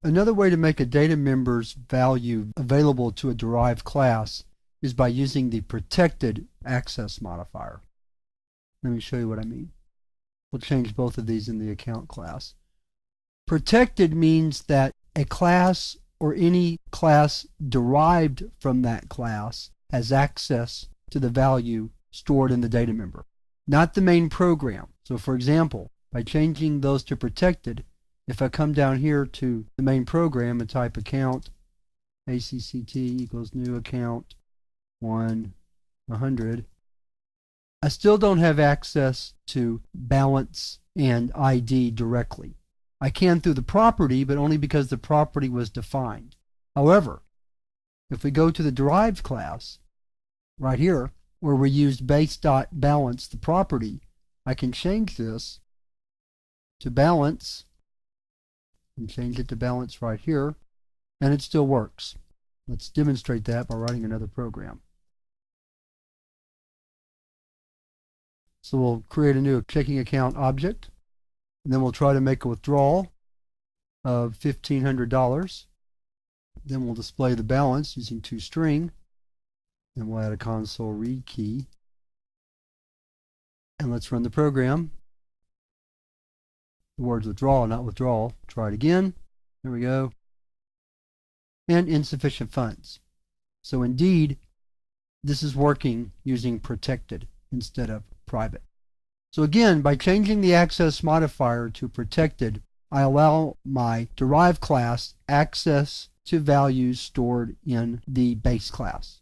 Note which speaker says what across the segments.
Speaker 1: Another way to make a data member's value available to a derived class is by using the protected access modifier. Let me show you what I mean. We'll change both of these in the account class. Protected means that a class or any class derived from that class has access to the value stored in the data member, not the main program. So for example, by changing those to protected, if I come down here to the main program and type account ACCT equals new account 100, I still don't have access to balance and ID directly. I can through the property, but only because the property was defined. However, if we go to the derived class right here, where we used base.balance the property, I can change this to balance and change it to balance right here, and it still works. Let's demonstrate that by writing another program. So we'll create a new checking account object, and then we'll try to make a withdrawal of $1,500. Then we'll display the balance using toString, and we'll add a console read key. And let's run the program. The word's withdrawal, not withdrawal. Try it again. There we go. And insufficient funds. So indeed, this is working using protected instead of private. So again, by changing the access modifier to protected, I allow my derived class access to values stored in the base class.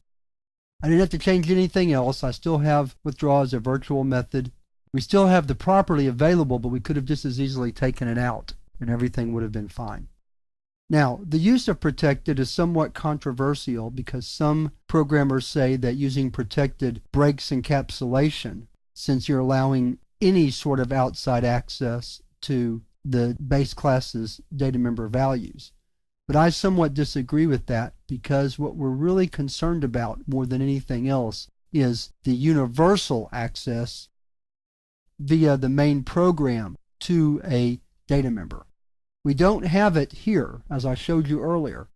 Speaker 1: I didn't have to change anything else. I still have withdraw as a virtual method. We still have the property available, but we could have just as easily taken it out and everything would have been fine. Now, the use of protected is somewhat controversial because some programmers say that using protected breaks encapsulation, since you're allowing any sort of outside access to the base class's data member values. But I somewhat disagree with that, because what we're really concerned about more than anything else is the universal access via the main program to a data member. We don't have it here, as I showed you earlier.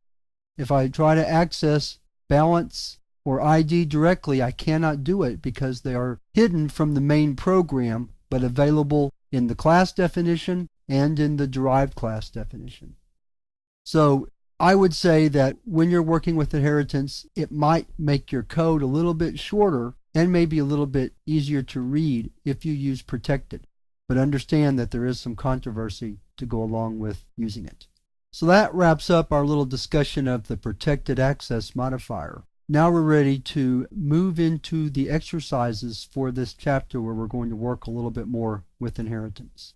Speaker 1: If I try to access balance or ID directly, I cannot do it because they are hidden from the main program, but available in the class definition and in the derived class definition. So I would say that when you're working with inheritance, it might make your code a little bit shorter and maybe a little bit easier to read if you use protected. But understand that there is some controversy to go along with using it. So that wraps up our little discussion of the protected access modifier. Now we're ready to move into the exercises for this chapter, where we're going to work a little bit more with inheritance.